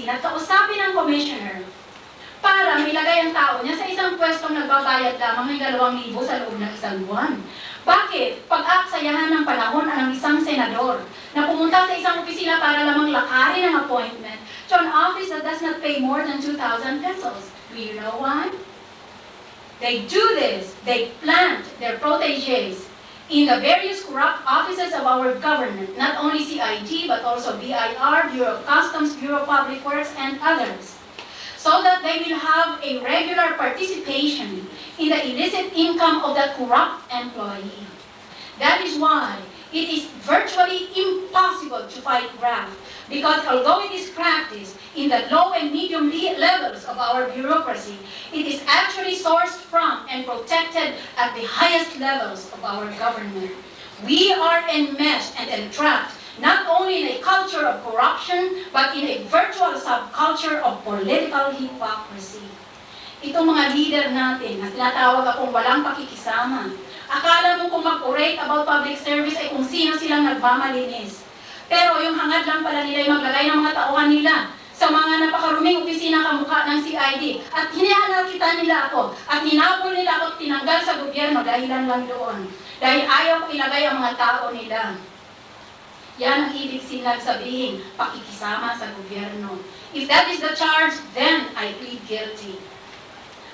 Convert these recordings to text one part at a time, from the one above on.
opisina at kausapin ang commissioner para mailagay ang tao niya sa isang pwestong nagbabayad lamang ng 2,000 sa loob ng isang buwan. Bakit? Pag-aaksayahan ng panahon ang isang senador na pumunta sa isang opisina para lamang lakarin ang appointment to an office that does not pay more than 2,000 pesos. Do you know why? They do this, they plant their protégés in the various corrupt offices of our government, not only CIT, but also BIR, Bureau of Customs, Bureau of Public Works, and others, so that they will have a regular participation in the illicit income of that corrupt employee. That is why it is virtually impossible to fight graft, because although it is practiced in the low and medium levels of our bureaucracy, it is actually sourced from and protected at the highest levels of our government. We are enmeshed and entrapped not only in a culture of corruption, but in a virtual subculture of political hypocrisy. Itong mga leader natin na tinatawag akong walang pakikisama, akala mo kung mag-orate about public service ay kung sino silang nagmamalinis. Pero yung hangad lang pala nila ay maglagay ng mga tauhan nila sa mga napakaruming opisina kamukha ng CID. At hinihalakita nila ako at hinapol nila ako at tinanggal sa gobyerno dahilan lang doon. Dahil ayaw ko ilagay ang mga tao nila. Yan ang ibig silang sabihin, pakikisama sa gobyerno. If that is the charge, then I plead guilty.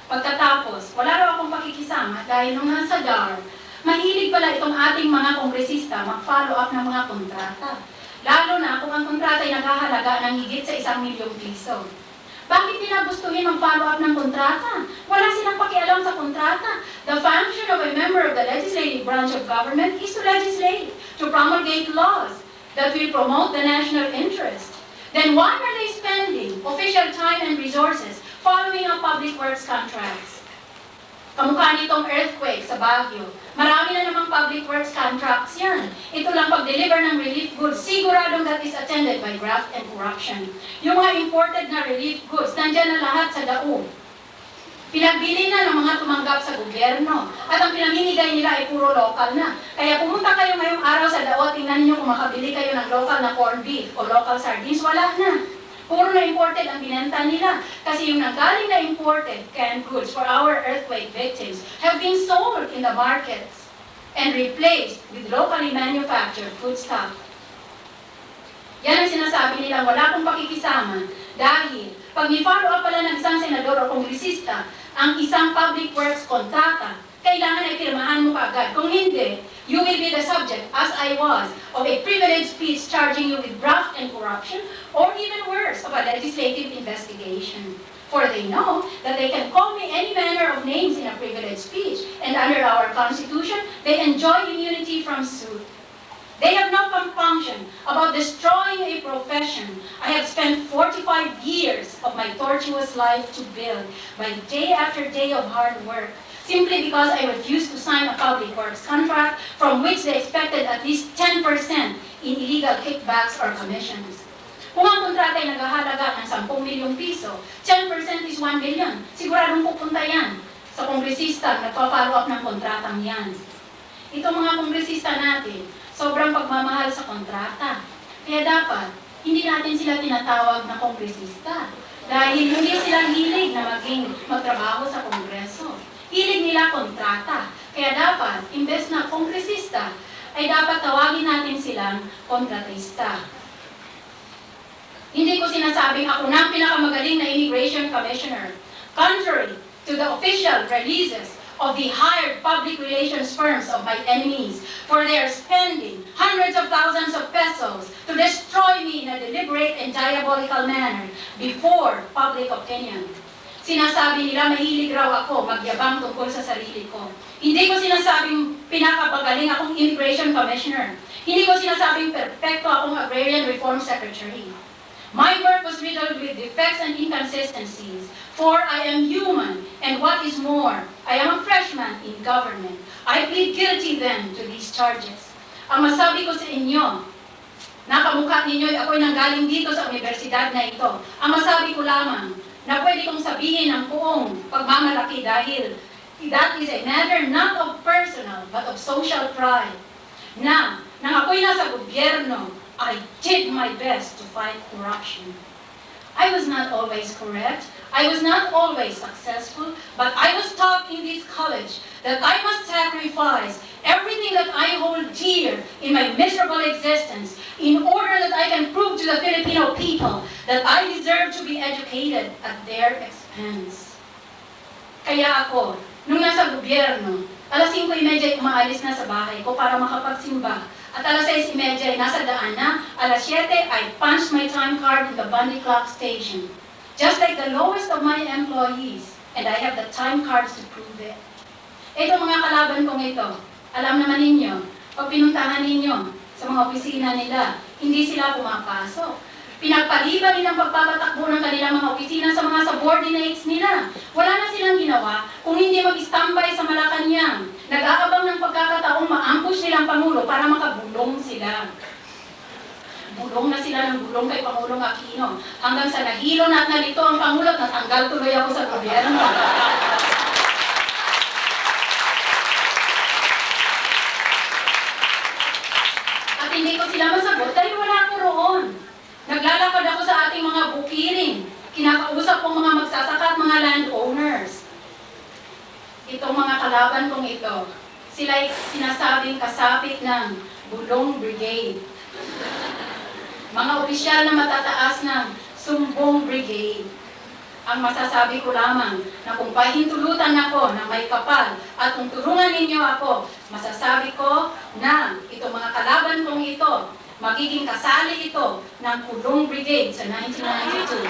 Pagkatapos, wala raw akong pakikisama dahil nung nasa DAR, mahilig pala itong ating mga kongresista mag-follow up ng mga kontrata. Lalo na kung ang kontrata ay naghahalaga ng higit sa 1,000,000 piso. Bakit nila gustuhin mag-follow up ng kontrata? Wala silang pakialam sa kontrata. The function of a member of the legislative branch of government is to legislate, to promulgate laws that will promote the national interest. Then why are they spending official time and resources following up public works contracts? Kamukha nitong earthquake sa Baguio. Marami na namang public works contracts yan. Ito lang pag-deliver ng relief goods, siguradong that is attended by graft and corruption. Yung mga imported na relief goods, nandyan na lahat sa daog. Pinagbili na ng mga tumanggap sa gobyerno. At ang pinamimigay nila ay puro local na. Kaya pumunta kayo ngayong araw sa daog, tingnan niyo kung makabili kayo ng local na corned beef o local sardines, wala na. Puro na imported ang binenta nila. Kasi yung nanggaling na imported canned goods for our earthquake victims have been sold in the markets and replaced with locally manufactured foodstuff. Yan ang sinasabi nila, wala akong pakikisama dahil pag ni-follow up pala ng isang senador o kongresista ang isang public works kontrata, kailangan ay pirmahan mo kaagad. Kung hindi, you will be the subject, as I was, of a privileged speech charging you with graft and corruption, or even worse, of a legislative investigation. For they know that they can call me any manner of names in a privileged speech, and under our Constitution, they enjoy immunity from suit. They have no compunction about destroying a profession I have spent 45 years of my tortuous life to build by day after day of hard work, simply because I refused to sign a public works contract from which they expected at least 10% in illegal kickbacks or commissions. Kung ang kontrata ay naghahalaga ng 10 milyong piso, 10% is 1 million. Siguradong pupunta yan sa kongresista na nagpa-follow up ng kontratang yan. Itong mga kongresista natin, sobrang pagmamahal sa kontrata. Kaya dapat, hindi natin sila tinatawag na kongresista. Dahil hindi sila hilig na magtrabaho sa kongreso. Hilig nila kontrata. Kaya dapat, imbes na kongresista, ay dapat tawagin natin silang kontratista. Hindi ko sinasabing ako na ang pinakamagaling na immigration commissioner. Contrary to the official releases of the hired public relations firms of my enemies, for they are spending hundreds of thousands of pesos to destroy me in a deliberate and diabolical manner before public opinion. Sinasabi nila mahilig raw ako magyabang tungkol sa sarili ko. Hindi ko sinasabing pinakapagaling akong immigration commissioner. Hindi ko sinasabing perfecto akong agrarian reform secretary. My work was riddled with defects and inconsistencies, for I am human, and what is more, I am a freshman in government. I plead guilty then to these charges. Ang masabi ko sa inyo, nakamukha ninyo ay ako'y nanggaling dito sa universidad na ito. Ang masabi ko lamang, na pwede kong sabihin ng buong pagmamalaki dahil that is a matter not of personal, but of social pride. Na, nang ako'y nasa gobyerno, I did my best to fight corruption. I was not always correct. I was not always successful, but I was taught in this college that I must sacrifice everything that I hold dear in my miserable existence in order that I can prove to the Filipino people that I deserve to be educated at their expense. Kaya ako, nung nasa gobyerno, alas 5:30 umaalis na sa bahay ko para makapagsimba. At alas 6:30 ay nasa daan na, alas 7 I punched my time card in the Bundy Clock Station. Just like the lowest of my employees, and I have the time cards to prove it. Ito mga kalaban kong ito, alam naman ninyo, pag pinuntahan ninyo sa mga opisina nila, hindi sila pumapasok. Pinagpaliban nilang pagpapatakbo ng kanilang mga opisina sa mga subordinates nila. Wala na silang ginawa kung hindi mag-standby sa Malacanang. Nag-aabang ng pagkakataong ma-ambush nilang Pangulo para makabulong sila. Bulong na sila ng bulong kay Pangulong Aquino. Hanggang sa nahilo na at nalito ang Pangulo at natanggal tuloy ako sa gobyerno. At hindi ko sila masagot dahil wala ako roon. Naglalakad ako sa ating mga bukiring. Kinakausap kong mga magsasaka at mga landowners. Itong mga kalaban kong ito, sila'y sinasabing kasapit ng Bulong Brigade. Mga opisyal na matataas ng Sumbong Brigade. Ang masasabi ko lamang na kung pahintulutan ako ng may kapal at kung tulungan ninyo ako, masasabi ko na itong mga kalaban kong ito, magiging kasali ito ng Pulong Brigade sa 1992.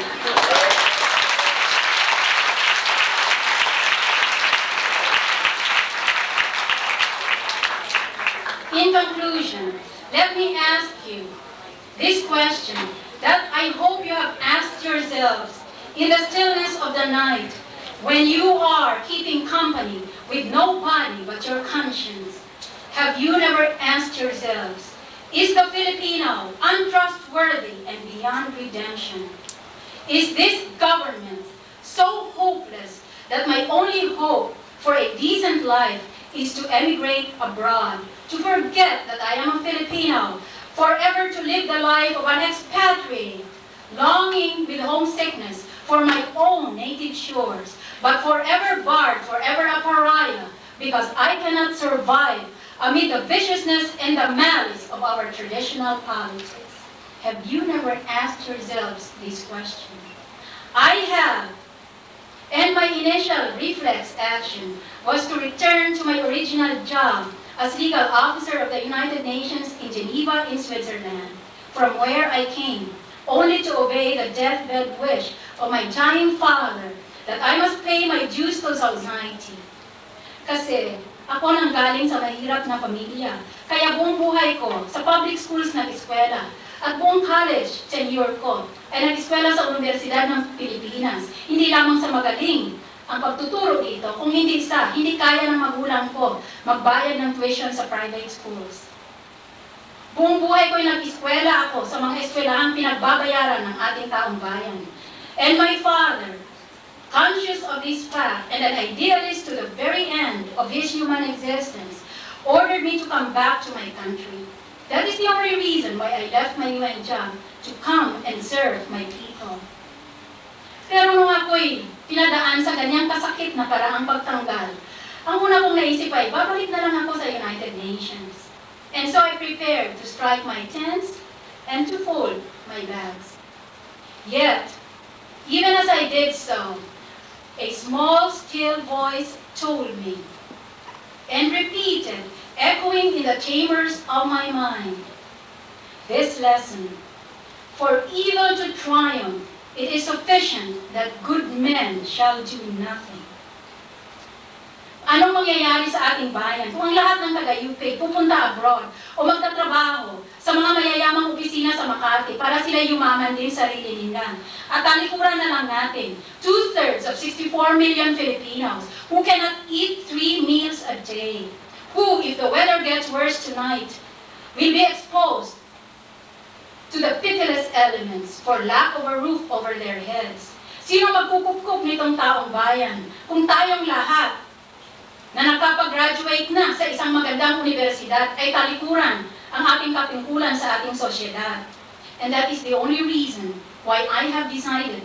In conclusion, let me ask you this question that I hope you have asked yourselves in the stillness of the night when you are keeping company with nobody but your conscience. Have you never asked yourselves, is the Filipino untrustworthy and beyond redemption? Is this government so hopeless that my only hope for a decent life is to emigrate abroad, to forget that I am a Filipino, forever to live the life of an expatriate, longing with homesickness for my own native shores, but forever barred, forever a pariah, because I cannot survive amid the viciousness and the malice of our traditional politics? Have you never asked yourselves this question? I have, and my initial reflex action was to return to my original job as legal officer of the United Nations in Geneva in Switzerland, from where I came, only to obey the deathbed wish of my dying father that I must pay my dues to society. Kasi ako nanggaling sa mahirap na pamilya, kaya buong buhay ko sa public schools nag-eskwela at buong college tenure ko ay nag-eskwela sa Universidad ng Pilipinas. Hindi lamang sa magaling ang pagtuturo dito, kung hindi kaya ng magulang ko magbayad ng tuition sa private schools. Buong buhay ko ay nag-eskwela ako sa mga eskwelahang pinagbabayaran ng ating taong bayan. And my father, conscious of this fact and an idealist to the very end of his human existence, ordered me to come back to my country. That is the only reason why I left my UN job, to come and serve my people. Pero nung ako'y pinadaan sa ganyang kasakit na paraang pagtanggal, ang una kong naisip ay babalik na lang ako sa United Nations. And so I prepared to strike my tents and to fold my bags. Yet, even as I did so, a small, still voice told me, and repeated, echoing in the chambers of my mind, this lesson: for evil to triumph, it is sufficient that good men shall do nothing. Anong mangyayari sa ating bayan kung ang lahat ng taga-UP pupunta abroad o magtatrabaho sa mga mayayamang opisina sa Makati para sila yumaman din sarili nila? At talikuran na lang natin, 2/3 of 64 million Filipinos who cannot eat 3 meals a day, who, if the weather gets worse tonight, will be exposed to the pitiless elements for lack of a roof over their heads. Sino magkukup-kup nitong taong bayan kung tayong lahat na nakapag-graduate na sa isang magandang universidad ay talikuran ang ating kapingkulan sa ating sosyedad? And that is the only reason why I have decided